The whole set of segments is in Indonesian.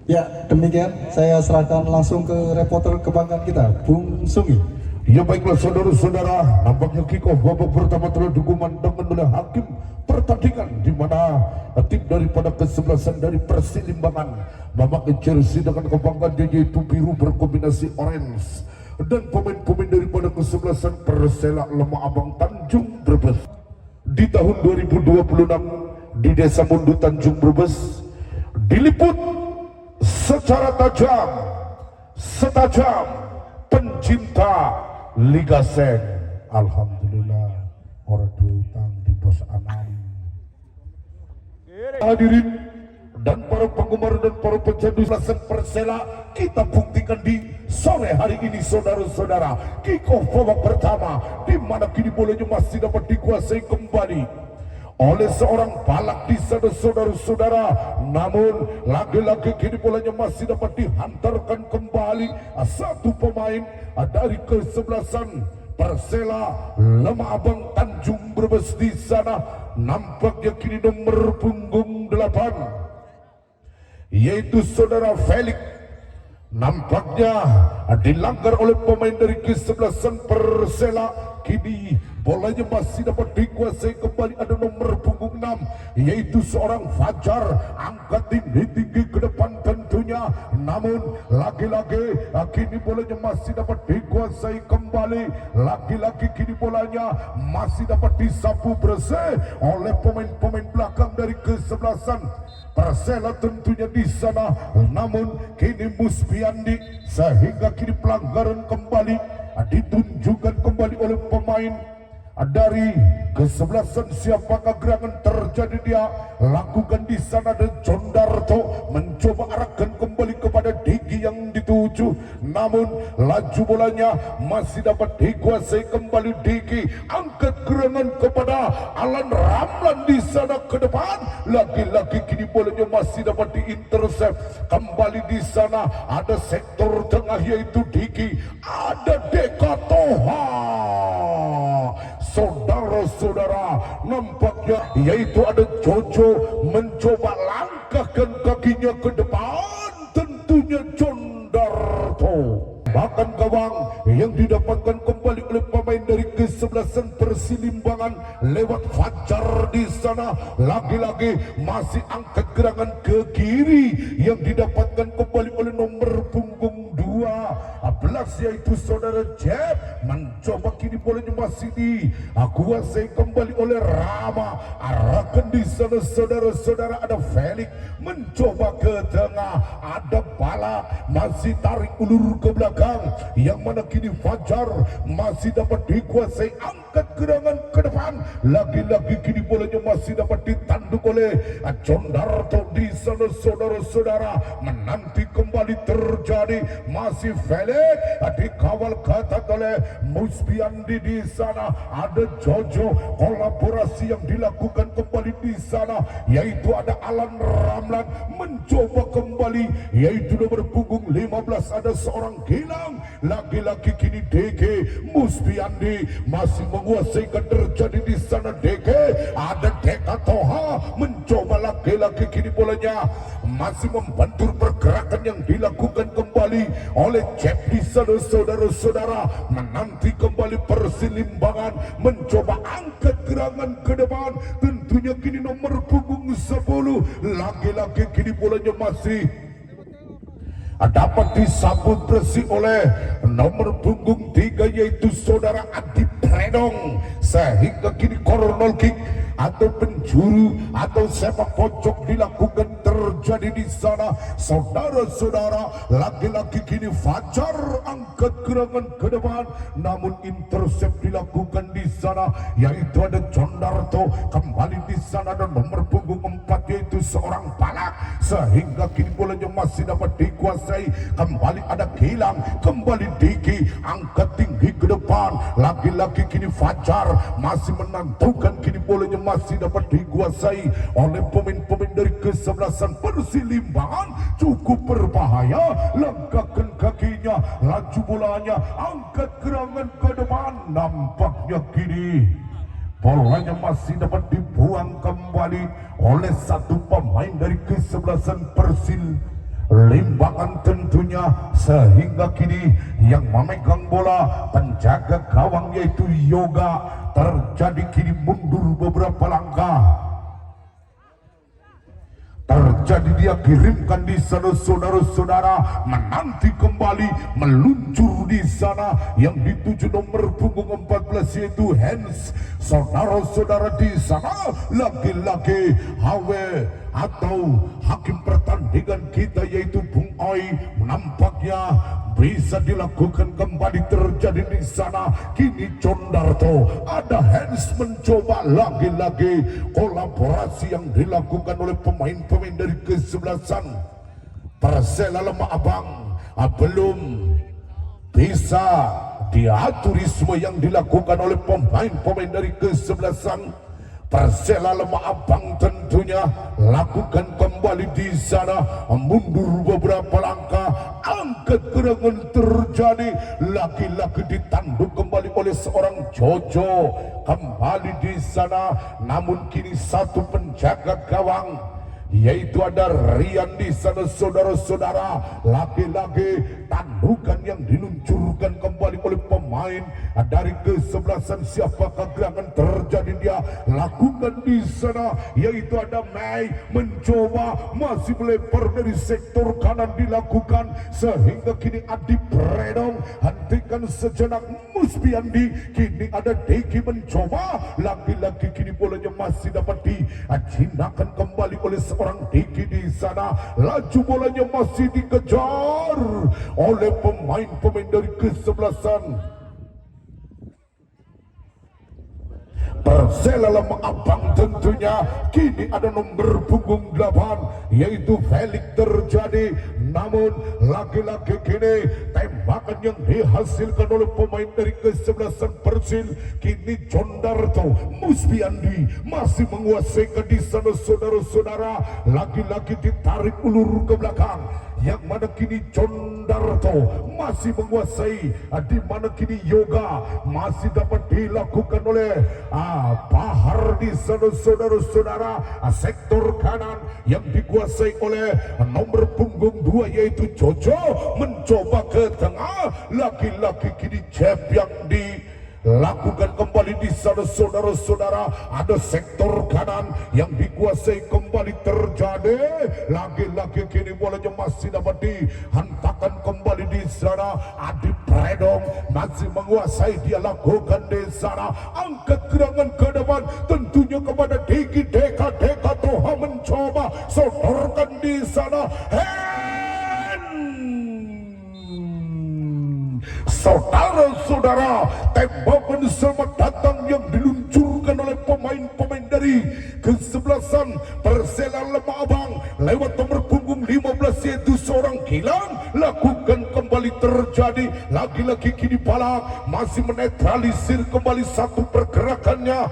Ya, demikian saya serahkan langsung ke reporter kebanggaan kita, Bung Sungi. Ya baiklah saudara-saudara, nampaknya kick-off babak pertama telah dikumandangkan oleh hakim pertandingan di mana tim daripada kesebelasan dari Persilimbangan memakai jersey dengan kebanggaan yaitu biru berkombinasi orange, dan pemain-pemain daripada kesebelasan Persela Lemah Abang Tanjung Brebes di tahun 2026 di Desa Mundu Tanjung Brebes diliput secara setajam pencinta Liga Seng. Alhamdulillah orang dua utang di bos anam. Hadirin dan para penggemar dan para pecandu Lasen Persela, kita buktikan di sore hari ini saudara-saudara, kick-off babak pertama di mana kini bolanya masih dapat dikuasai kembali oleh seorang balak di sana saudara-saudara. Namun lagi-lagi kini bolanya masih dapat dihantarkan kembali satu pemain dari kesebelasan Persela Lemah Abang Tanjung Brebes di sana. Nampaknya kini nomor punggung 8 yaitu saudara Felix, nampaknya dilanggar oleh pemain dari kesebelasan Persela. Kini bolanya masih dapat dikuasai kembali, ada nomor punggung 6 yaitu seorang Fajar, angkat tinggi-tinggi ke depan tentunya. Namun lagi-lagi kini bolanya masih dapat dikuasai kembali, lagi-lagi kini bolanya masih dapat disapu bersih oleh pemain-pemain belakang dari kesebelasan Persela tentunya di sana. Namun kini Muspiandi, sehingga kini pelanggaran kembali ditunjukkan kembali oleh pemain dari kesebelasan. Siapakah gerangan terjadi, dia lakukan di sana, dan Jondarto mencoba arahkan kembali kepada Digi yang dituju. Namun laju bolanya masih dapat dikuasai kembali Digi, angkat gerangan kepada Alan Ramlan di sana ke depan. Lagi-lagi kini bolanya masih dapat diintersep kembali di sana. Ada sektor tengah yaitu Digi, ada Deka Toha. Saudara-saudara, nampaknya yaitu ada Jojo mencoba langkahkan kakinya ke depan, tentunya Jondarto. Bahkan gawang yang didapatkan kembali oleh pemain dari kesebelasan Persilimbangan lewat Fajar di sana. Lagi-lagi masih angkat gerangan ke kiri yang didapatkan kembali oleh nomor punggung 12 yaitu saudara Jeb. Mencoba kini bolanya masih dikuasai kembali oleh Rama, arahkan di sana saudara-saudara. Ada Felix mencoba ke tengah, ada Bala masih tarik ulur ke belakang, yang mana kini Fajar masih dapat dikuasai, angkat gerangan ke depan. Lagi-lagi kini bolanya masih dapat ditanduk oleh Jondarto di sana saudara-saudara. Menanti kembali terjadi, masih Felix dikawal ketat oleh Muspiandi di sana. Ada Jojo, kolaborasi yang dilakukan kembali di sana yaitu ada Alan Ramlan mencoba kembali yaitu nomor punggung 15, ada seorang Gilang. Lagi-lagi kini DG Muspiandi masih menguasai terjadi di sana. DG ada Deka Toha mencoba lagi-lagi kini bolanya masih membantu pergerakan yang dilakukan kembali oleh Cep di sana saudara-saudara. Menanti kembali Persilimbangan mencoba angkat gerangan ke depan, tentunya kini nomor punggung 10. Lagi-lagi kini bolanya masih dapat disambut bersih oleh nomor punggung 3 yaitu saudara Adi Predong, sehingga kini corner kick atau penjuru atau sepak pojok dilakukan terjadi di sana saudara-saudara. Lagi-lagi kini Fajar angkat gerangan ke depan, namun intercept dilakukan di sana yaitu ada Jondarto. Kembali di sana ada nomor punggung 4 yaitu seorang Balak, sehingga kini bolanya masih dapat dikuasai. Kembali ada Gilang, kembali Diki angkat tinggi ke depan. Lagi-lagi kini Fajar masih menentukan, kini bolanya masih dapat dikuasai oleh pemain-pemain dari kesebelasan Persilimbangan. Cukup berbahaya, langkahkan kakinya, laju bolanya, angkat gerangan ke depan. Nampaknya kini bolanya masih dapat dibuang kembali oleh satu pemain dari kesebelasan Persil limbangan tentunya, sehingga kini yang memegang bola penjaga gawang yaitu Yoga terjadi kini mundur beberapa langkah. Terjadi dia kirimkan di sana saudara-saudara, menanti kembali meluncur di sana yang dituju nomor punggung 14 yaitu Hans. Saudara-saudara di sana lagi-lagi Hawe atau hakim pertandingan kita yaitu Bung Oi nampaknya bisa dilakukan kembali. Terjadi di sana kini Condarto, ada Hans mencoba lagi-lagi kolaborasi yang dilakukan oleh pemain-pemain dari kesebelasan Persela Lembah Abang belum bisa diaturisme yang dilakukan oleh pemain-pemain dari kesebelasan Persela Lembah Abang tentunya lakukan kembali di sana, mundur beberapa langkah, angkat gerangan terjadi, lagi-lagi ditanduk kembali oleh seorang Jojo kembali di sana, namun kini satu penjaga gawang yaitu ada Rian di sana saudara-saudara, lagi-lagi tandukan yang diluncurkan kembali oleh pemain dari kesebelasan. Siapakah gerangan terjadi dia lakukan di sana yaitu ada Mei mencoba masih melempar dari sektor kanan dilakukan, sehingga kini Adi Predong hentikan sejenak Musbiandi, kini ada Deki mencoba lagi-lagi, kini bolanya masih dapat dijinakan kembali oleh orang Diki di sana, laju bolanya masih dikejar oleh pemain-pemain dari kesebelasan Persela Lembah Abang tentunya. Kini ada nomor punggung 8 yaitu Felix terjadi, namun lagi-lagi kini tembakan yang dihasilkan oleh pemain dari kesebelasan Persil, kini Condarto Musbiandi masih menguasai di sana saudara-saudara, lagi-lagi ditarik ulur ke belakang, yang mana kini Condarto masih menguasai, di mana kini Yoga masih dapat dilakukan oleh Bahar di sana saudara-saudara, sektor kanan yang dikuasai oleh nomor punggung 2 yaitu Jojo mencoba ke tengah, lagi-lagi kini Jeff yang dilakukan kembali di sana saudara-saudara, ada sektor kanan yang dikuasai kembali terjadi, lagi-lagi kini bolanya masih dapat dihantarkan kembali di sana. Adi Predong masih menguasai, dia lakukan di sana, angkat gerangan ke depan tentunya kepada Diki Deka Toha mencoba sodorkan di sana. Saudara-saudara, tembakan selamat datang yang diluncurkan oleh pemain-pemain dari kesebelasan Persela Lembah Abang lewat nomor punggung 15 yaitu seorang Gilang, lakukan kembali terjadi, lagi-lagi kini Palak masih menetralisir kembali satu pergerakannya,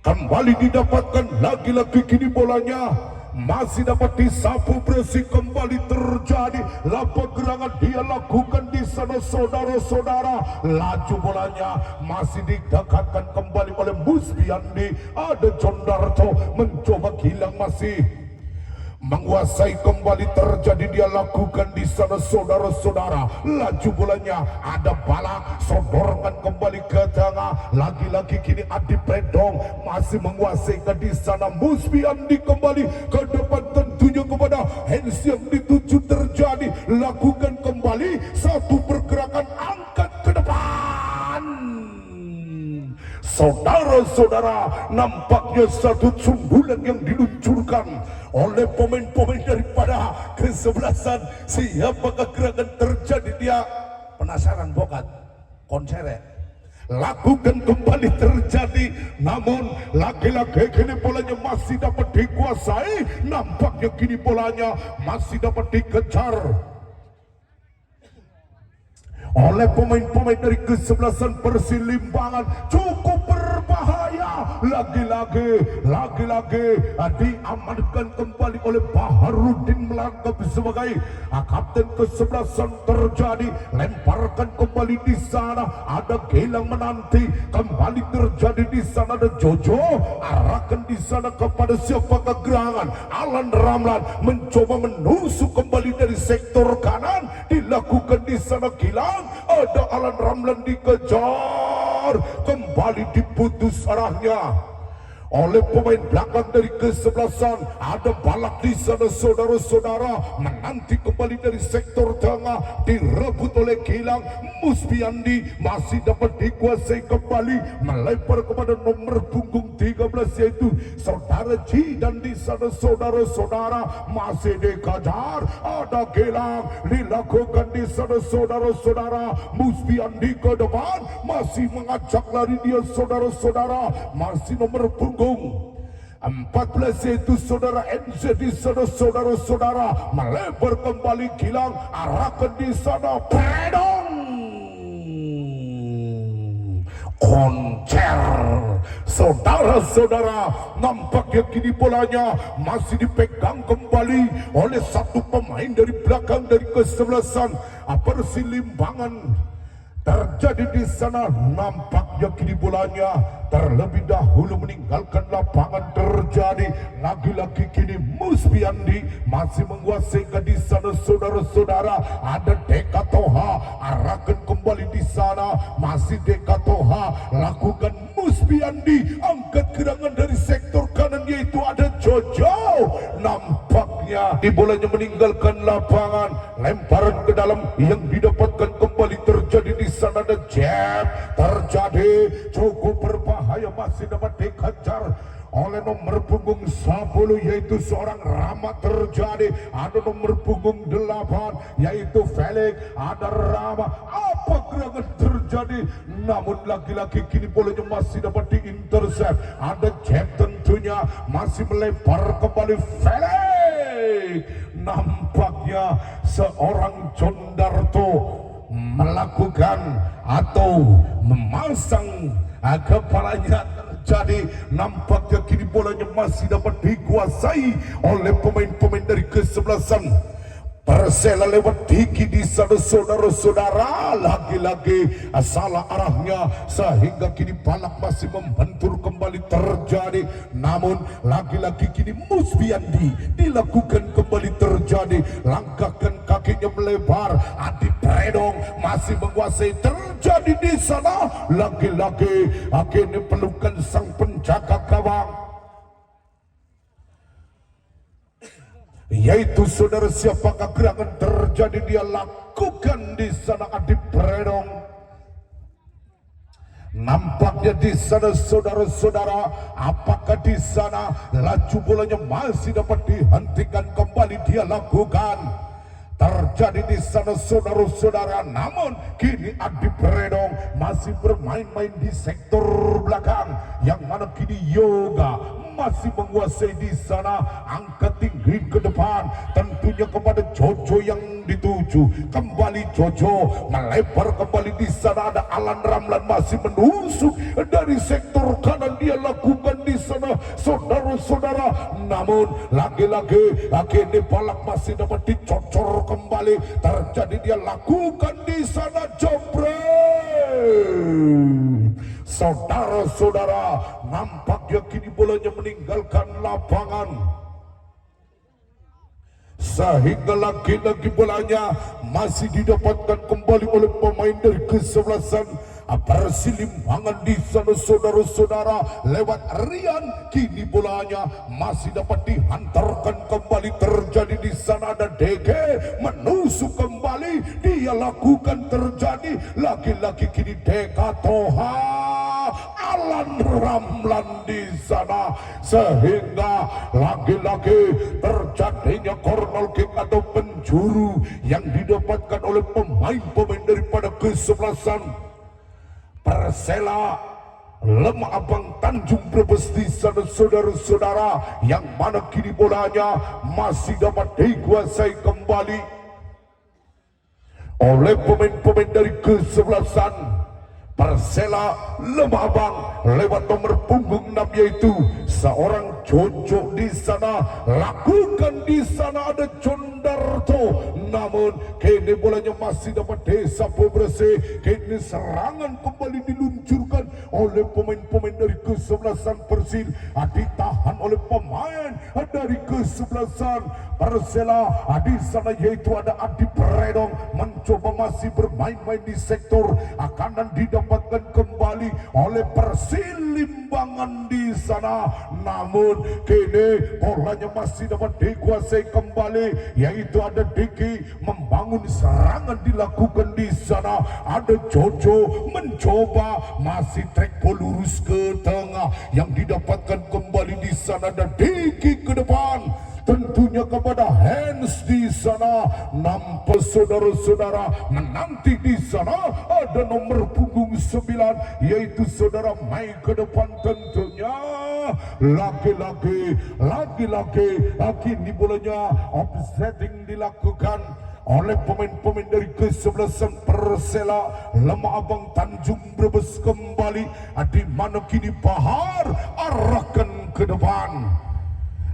kembali didapatkan, lagi-lagi kini bolanya masih dapat disapu bersih kembali terjadi, lapak gerangan dia lakukan di sana saudara-saudara, laju bolanya masih didekatkan kembali oleh Musbiandi, ada Condarto mencoba Gilang masih menguasai kembali terjadi, dia lakukan di sana saudara-saudara, laju bolanya ada Balak sodorkan kembali ke tengah, lagi-lagi kini Adi Predong masih menguasai di sana, Musbiandi kembali ke depan tentunya kepada Hans yang dituju terjadi, lakukan kembali satu pergerakan, angkat ke depan. Saudara-saudara, nampaknya satu sundulan yang diluncurkan oleh pemain-pemain daripada kesebelasan. Siapakah gerangan terjadi dia? Penasaran bokat konser lakukan kembali terjadi, namun lagi-lagi kini bolanya masih dapat dikuasai, nampaknya kini bolanya masih dapat dikejar oleh pemain-pemain dari kesebelasan Persil Limbangan. Cukup berbahaya lagi-lagi diamankan kembali oleh Baharudin melangkap sebagai kapten ke-11. Terjadi lemparkan kembali di sana, ada Gilang menanti, kembali terjadi di sana, ada Jojo arahkan di sana kepada siapa kegerangan. Alan Ramlan mencoba menusuk kembali dari sektor kanan, dilakukan di sana Gilang, ada Alan Ramlan dikejar, kembali diputus arahnya oleh pemain belakang dari ke-11. Ada Balak di sana, saudara-saudara, menanti kembali dari sektor tengah, direbut oleh Gilang. Musbiandi masih dapat dikuasai kembali, melempar kepada nomor punggung 13 yaitu saudara Jidan di sana, saudara-saudara, masih dikejar. Ada Gilang dilakukan di sana, saudara-saudara. Musbiandi ke depan, masih mengajak lari dia, saudara-saudara, masih nomor punggung 14 yaitu saudara NZ di sana, saudara-saudara, melebar kembali Gilang, arahkan di sana Predong koncer. Saudara-saudara, nampaknya kini bolanya masih dipegang kembali oleh satu pemain dari belakang dari ke-11. Perselimbangan terjadi di sana, nampaknya kini bolanya terlebih dahulu meninggalkan lapangan. Terjadi lagi-lagi kini Musbiandi masih menguasai di sana, saudara-saudara. Ada Deka Toha arahkan kembali di sana, masih Deka Toha lakukan. Musbiandi angkat gerangan dari sektor kanan yaitu ada Jojo, nampaknya di bolanya meninggalkan lapangan, lemparan ke dalam yang didapatkan kembali. Terjadi di sana ada jab, terjadi cukup berbahaya, masih dapat dikejar oleh nomor punggung 10 yaitu seorang Rama. Terjadi ada nomor punggung 8 yaitu Felix, ada Rama. Apa gerangan terjadi, namun lagi-lagi kini bolanya masih dapat diintercept. Ada jab tentunya, masih melempar kembali Felix. Nampaknya seorang Jondarto melakukan atau memasang kepalanya. Terjadi nampaknya kini bolanya masih dapat dikuasai oleh pemain-pemain dari ke-11. Persela lewat Diki di sana, saudara-saudara, lagi-lagi salah arahnya sehingga kini Balak masih membentur kembali. Terjadi, namun lagi-lagi kini Musbiandi dilakukan kembali. Terjadi, langkahkan kakinya melebar. Adi Predong masih menguasai. Terjadi di sana, lagi-lagi akhirnya pelukan sang penjaga gawang yaitu saudara siapakah gerangan terjadi, dia lakukan di sana Adi Predong. Nampaknya di sana, saudara-saudara, apakah di sana laju bolanya masih dapat dihentikan kembali, dia lakukan. Terjadi di sana, saudara-saudara, namun kini Adi Predong masih bermain-main di sektor belakang, yang mana kini Yoga masih menguasai di sana. Angkat tinggi ke depan, tentunya kepada Jojo yang dituju. Kembali Jojo melebar kembali di sana. Ada Alan Ramlan masih menusuk dari sektor kanan, dia lakukan di sana, saudara-saudara. Namun lagi-lagi akhirnya Balak masih dapat dicocor kembali. Terjadi, dia lakukan di sana jebret. Saudara-saudara, nampaknya kini bolanya meninggalkan lapangan sehingga lagi-lagi bolanya masih didapatkan kembali oleh pemain dari ke-11. Perselimbangan di sana, saudara-saudara, lewat Rian. Kini bolanya masih dapat dihantarkan kembali. Terjadi di sana ada DG menusuk kembali, dia lakukan. Terjadi lagi-lagi kini Deka Toha, Alan Ramlan di sana, sehingga lagi-lagi terjadinya corner kick atau penjuru yang didapatkan oleh pemain-pemain daripada ke-11. Persela Lemah Abang Tanjung Brebes di sana, saudara-saudara, yang mana kini bolanya masih dapat dikuasai kembali oleh pemain-pemain dari ke-11. Persela Lembah Abang lewat nomor punggung 6 yaitu seorang Jojo di sana, lakukan di sana ada Condarto, namun kini bolanya masih dapat desa bersih. Kini serangan kembali diluncurkan oleh pemain-pemain dari kesebelasan Persil, ditahan oleh pemain dari kesebelasan Persela di sana yaitu ada Adi Predong, mencoba masih bermain-main di sektor kanan, didapatkan kembali oleh Persilimbangan di sana, namun kini bolanya masih dapat dikuasai kembali yaitu ada Diki, membangun serangan dilakukan di sana, ada Jojo mencoba masih track ball lurus ke tengah yang didapatkan kembali di sana, dan Diki ke depan tentunya kepada Hans di sana. Nampak saudara-saudara menanti di sana ada nomor punggung 9 yaitu saudara Mai ke depan, tentunya lagi-lagi kini bolanya offsetting dilakukan oleh pemain-pemain dari kesebelasan Persela Lembah Abang Tanjung Brebes kembali, di mana kini Bahar arahkan ke depan.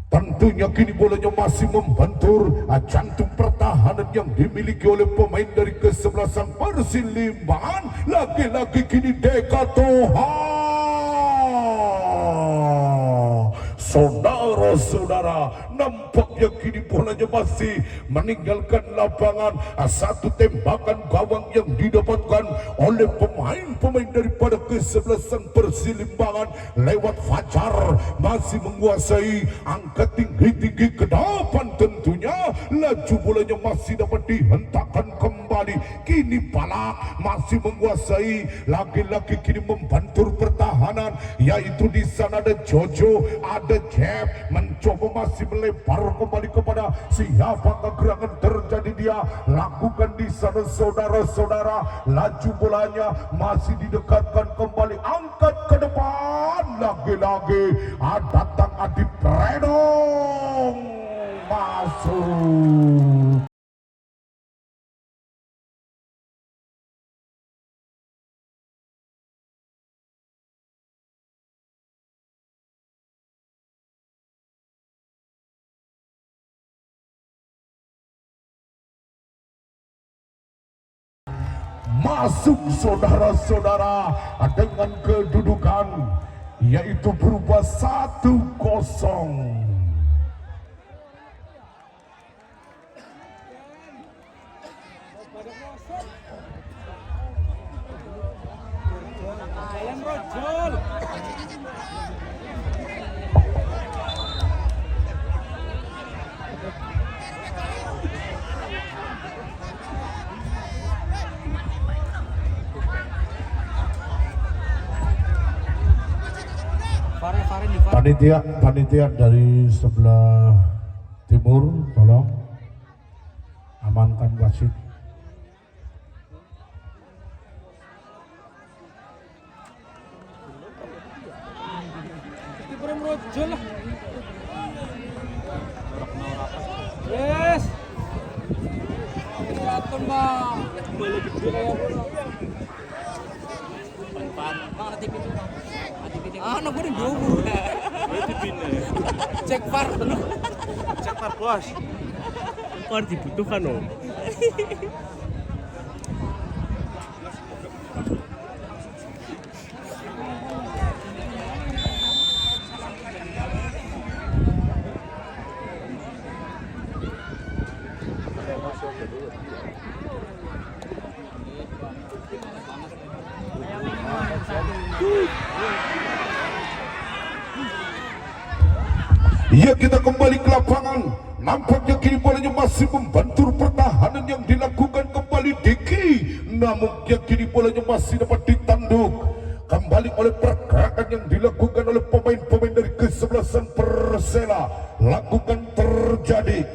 Tentunya kini bolanya masih membentur jantung pertahanan yang dimiliki oleh pemain dari kesebelasan Persilimbangan. Lagi-lagi kini Dekatoha. Saudara-saudara, nampaknya kini bolanya masih meninggalkan lapangan. Satu tembakan gawang yang didapatkan oleh pemain-pemain daripada kesebelasan Persilimbangan lewat Fajar masih menguasai angka tinggi-tinggi ke depan, tentunya laju bolanya masih dapat dihentakkan kembali. Kini Balak masih menguasai, lagi-lagi kini membantu pertahanan yaitu di sana ada Jojo, ada Jeff mencoba masih melebar kembali kepada siapa gerangan terjadi, dia lakukan di sana saudara-saudara. Laju bolanya masih didekatkan kembali, angkat ke depan, lagi-lagi datang Adi Predong masuk. Masuk saudara-saudara dengan kedudukan yaitu berubah 1-0. Panitia dari sebelah timur tolong amankan wasit. Yes. Ano gue nih dulu. Cek par bos. Par dibutuhkan loh. Ya, kita kembali ke lapangan. Nampaknya kini bolanya masih membantu pertahanan yang dilakukan kembali Diki, namun ya kini bolanya masih dapat ditanduk kembali oleh pergerakan yang dilakukan oleh pemain-pemain dari kesebelasan Persela. Lakukan terjadi,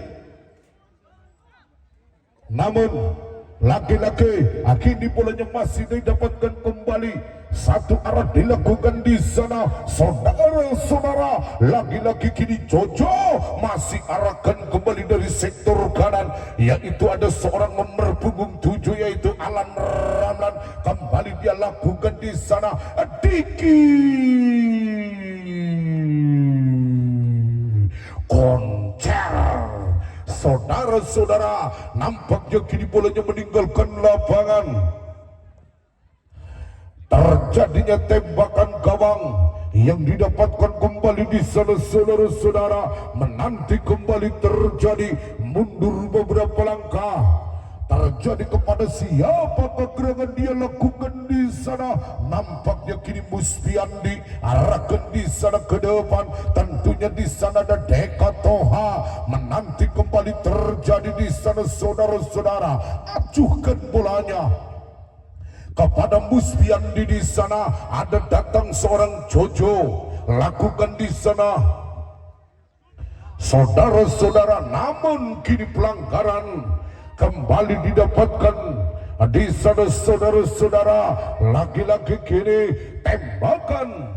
namun lagi-lagi kini bolanya masih didapatkan kembali. Satu arah dilakukan di sana, saudara-saudara. Lagi-lagi kini Jojo masih arahkan kembali dari sektor kanan, yaitu ada seorang nomor punggung 7 yaitu Alan Ramlan pelanggaran kembali dia lakukan di sana. Diki koncer. Saudara-saudara, nampaknya kini bolanya meninggalkan lapangan. Terjadinya tembakan gawang yang didapatkan kembali di sana, saudara-saudara. Menanti kembali terjadi, mundur beberapa langkah. Terjadi kepada siapa gerangan dia lakukan di sana. Nampaknya kini Muspiandi arahkan di sana ke depan. Tentunya di sana ada Deka Toha. Menanti kembali terjadi di sana, saudara-saudara. Acuhkan bolanya kepada Muspiandi di sana. Ada datang seorang Jojo, lakukan di sana, saudara-saudara. Namun kini pelanggaran kembali didapatkan di sana, saudara-saudara. Lagi-lagi kini tembakan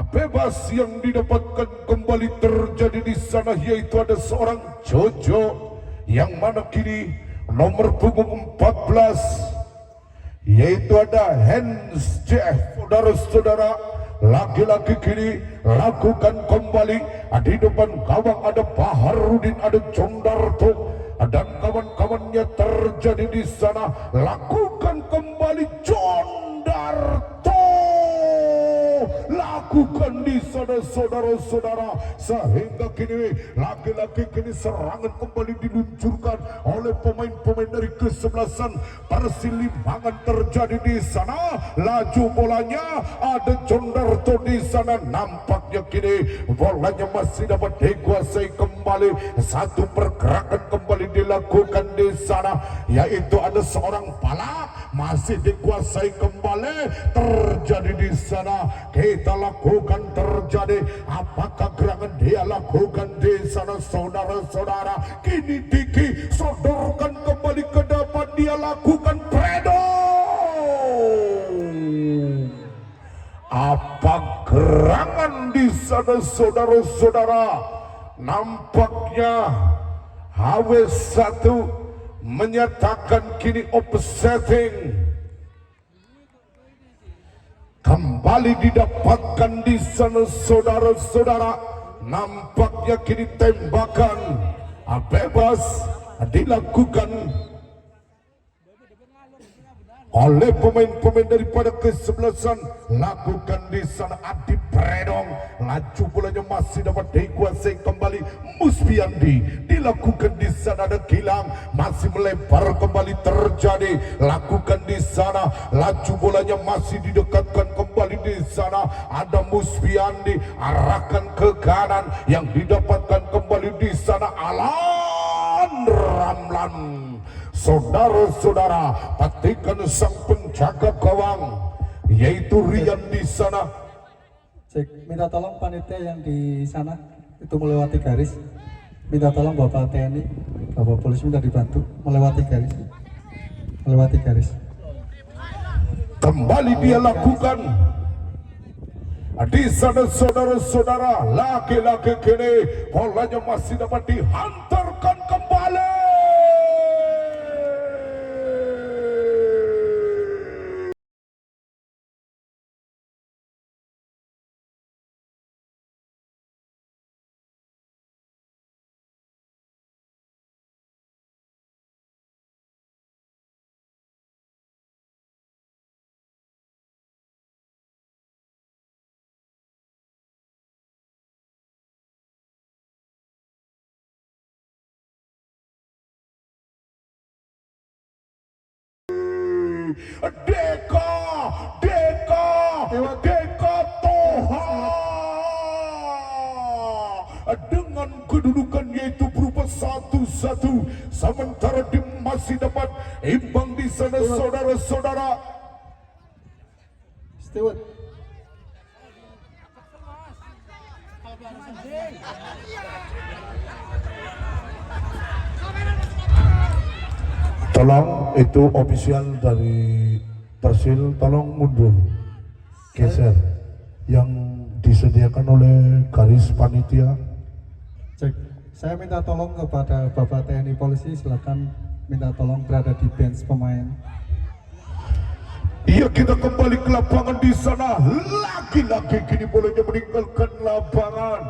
bebas yang didapatkan kembali terjadi di sana, yaitu ada seorang Jojo yang mana kini nomor punggung 14, yaitu ada Hans Jeff, saudara-saudara. Lagi-lagi kini lakukan kembali di depan gawang ada Baharudin, ada Jondarto dan kawan-kawannya terjadi di sana. Lakukan kembali Jondarto, lakukan di sana, saudara-saudara. Sehingga kini lagi-lagi kini serangan kembali diluncurkan oleh pemain-pemain dari kesebelasan Persilimbangan terjadi di sana. Laju bolanya ada Jondarto di sana. Nampaknya kini bolanya masih dapat dikuasai kembali. Satu pergerakan kembali dilakukan di sana, yaitu ada seorang Pala masih dikuasai kembali. Terjadi di sana, kita lakukan terjadi. Apakah gerangan dia lakukan di sana, saudara-saudara? Kini Diki sodorkan kembali ke depan, dia lakukan Predo. Apa gerangan di sana, saudara-saudara? Nampaknya HW1 menyatakan kini offsetting. Kembali didapatkan di sana, saudara-saudara. Nampaknya kini tembakan bebas dilakukan oleh pemain-pemain daripada kesebelasan. Lakukan di sana Adi Predong. Laju bolanya masih dapat dikuasai kembali Muspiandi. Dilakukan di sana ada Gilang masih melebar kembali terjadi. Lakukan di sana, laju bolanya masih didekatkan kembali di sana. Ada Muspiandi arahkan ke kanan yang didapatkan kembali di sana Alan Ramlan. Saudara-saudara, patikan sang penjaga gawang yaitu Rian di sana. Cek, minta tolong panitia yang di sana itu melewati garis. Minta tolong Bapak TNI, Bapak polisi minta dibantu melewati garis. Melewati garis. Kembali dia lakukan di sana, saudara-saudara. Laki-laki kini bolanya masih dapat dihantarkan kembali. Deka Toha dengan kedudukan yaitu berupa 1-1, sementara dia masih dapat imbang di sana, saudara-saudara. Steward. Tolong itu ofisial dari Persil, tolong mundur, geser yang disediakan oleh garis panitia. Cek, saya minta tolong kepada Bapak TNI polisi, silakan minta tolong berada di bench pemain. Iya, kita kembali ke lapangan di sana. Lagi-lagi kini bolanya meninggalkan lapangan.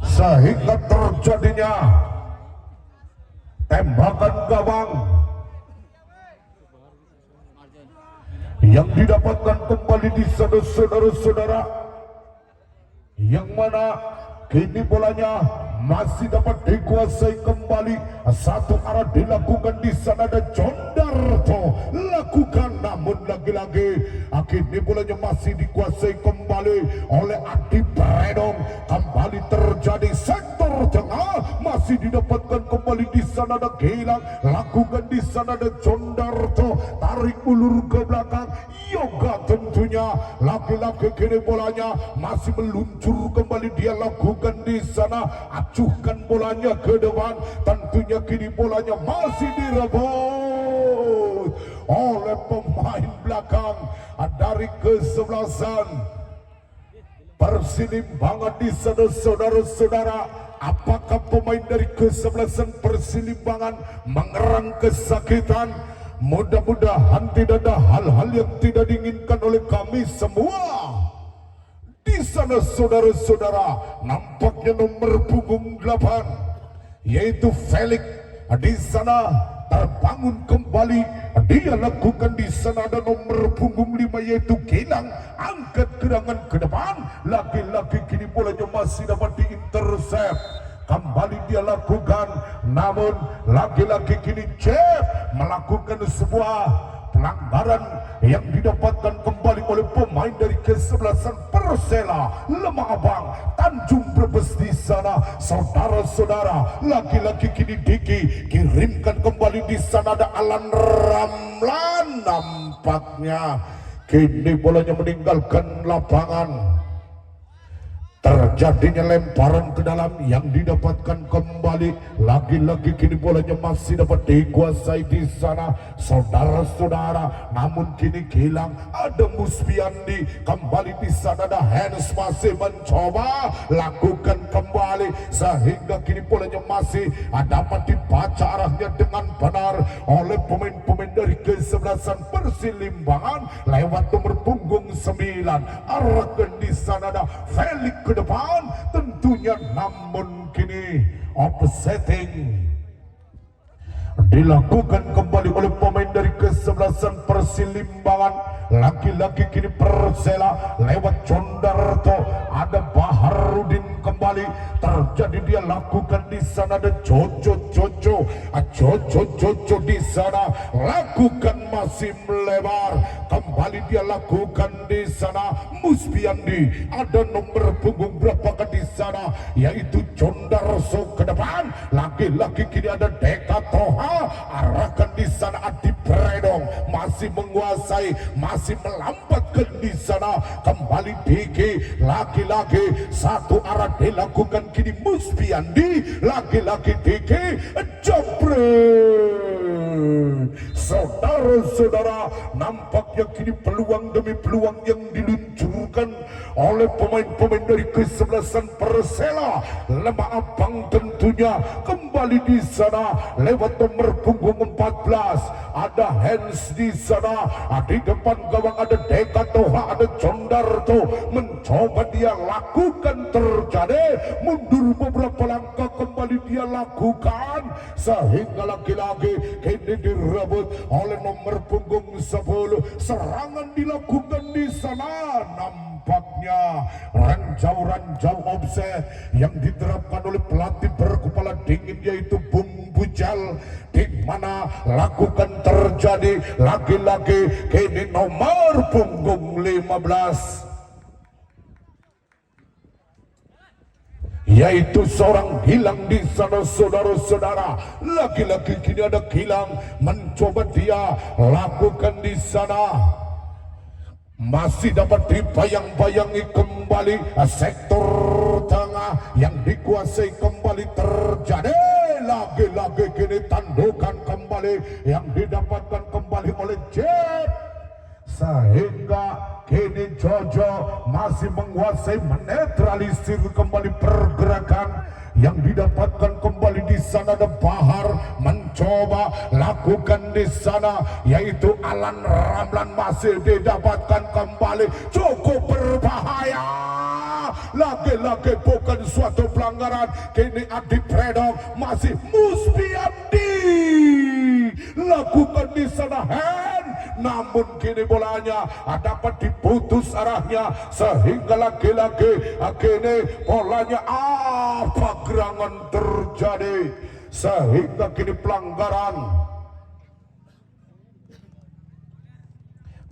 Sehingga terjadinya tembakan gawang yang didapatkan kembali di sana, saudara-saudara. Yang mana kini bolanya masih dapat dikuasai kembali. Satu arah dilakukan di sana dan Condarto lakukan, namun lagi-lagi akhirnya bolanya masih dikuasai kembali oleh Adi Predong. Kembali terjadi sektor tengah, masih didapatkan kembali di sana dan hilang. Lakukan di sana dan Condarto tarik ulur ke belakang. Yoga tentunya laki-laki kini bolanya masih meluncur kembali, dia lakukan di sana, acuhkan bolanya ke depan. Tentunya kini bolanya masih direbut oleh pemain belakang dari kesebelasan Persilimbangan di sana, saudara-saudara. Apakah pemain dari kesebelasan Persilimbangan mengerang kesakitan? Mudah-mudahan tidak ada hal-hal yang tidak diinginkan oleh kami semua. Di sana, saudara-saudara, nampaknya nomor punggung 8 yaitu Felix di sana terbangun kembali. Dia lakukan di sana ada nomor punggung 5 yaitu Gilang, angkat gerangan ke depan. Lagi-lagi kini bolanya masih dapat diintercept. Kembali dia lakukan, namun lagi-lagi kini Jeff melakukan sebuah pelanggaran yang didapatkan kembali oleh pemain dari kesebelasan Persela Lemah Abang Tanjung Brebes di sana, saudara-saudara. Lagi-lagi kini Diki kirimkan kembali di sana ada Alan Ramlan. Nampaknya kini bolanya meninggalkan lapangan. Terjadinya lemparan ke dalam yang didapatkan kembali. Lagi-lagi kini bolanya masih dapat dikuasai di sana, saudara-saudara. Namun kini hilang, ada Musbiandi kembali di sana, ada Hans masih mencoba lakukan kembali, sehingga kini bolanya masih dapat dibaca arahnya dengan benar oleh pemain-pemain dari kesebelasan Persilimbangan lewat nomor punggung 9. Arahkan di sana ada Felix ke depan tentunya, namun kini offsetting dilakukan kembali oleh pemain dari kesebelasan Persilimbangan. Lagi-lagi kini Persela lewat Condarto, ada Baharudin kembali. Terjadi dia lakukan di sana ada Jojo di sana lakukan masih melebar. Kembali dia lakukan di sana Musbiandi, ada nomor punggung berapakah di sana yaitu Condarso ke depan. Lagi-lagi kini ada Deka Toha, arahkan di sana Adi Predong masih menguasai, masih melambatkan di sana. Kembali Diki, lagi-lagi satu arah dilakukan kini Musbiandi. Lagi-lagi Diki jempret. Saudara-saudara, nampaknya kini peluang demi peluang yang diluncurkan oleh pemain-pemain dari kesebelasan Persela Lemah Abang tentunya kembali di sana lewat nomor punggung 14 ada Hans di sana. Di depan gawang ada Deka Toha, ada Condarto mencoba dia lakukan, terjadi mundur beberapa langkah, kembali dia lakukan, sehingga lagi-lagi kini direbut oleh nomor punggung 10. Serangan dilakukan di sana. Nampaknya ranjau-ranjau offset yang diterapkan oleh pelatih berkepala dingin yaitu Bung Bujal, di mana lakukan terjadi lagi-lagi kini nomor punggung 15 yaitu seorang Gilang di sana, saudara-saudara. Lagi-lagi kini ada Gilang mencoba dia lakukan di sana, masih dapat dibayang-bayangi kembali sektor tengah yang dikuasai kembali. Terjadi lagi-lagi kini tandukan kembali yang didapatkan kembali oleh Jet, sehingga kini Jojo masih menguasai, menetralisir kembali pergerakan yang didapatkan kembali di sana. Ada Bahar mencoba lakukan di sana, yaitu Alan Ramlan masih didapatkan kembali, cukup berbahaya. Lagi-lagi bukan suatu pelanggaran. Kini Adi Predok masih Muspiandi lakukan di sana hand, namun kini bolanya dapat diputus arahnya sehingga lagi-lagi kini bolanya apa gerangan terjadi sehingga kini pelanggaran.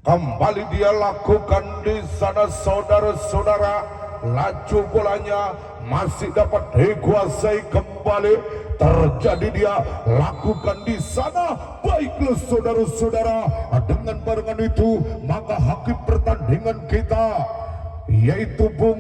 Kembali dia lakukan di sana, saudara-saudara. Laju bolanya masih dapat dikuasai kembali. Terjadi dia lakukan di sana. Baiklah saudara-saudara, dengan barengan itu maka hakim pertandingan kita yaitu Bung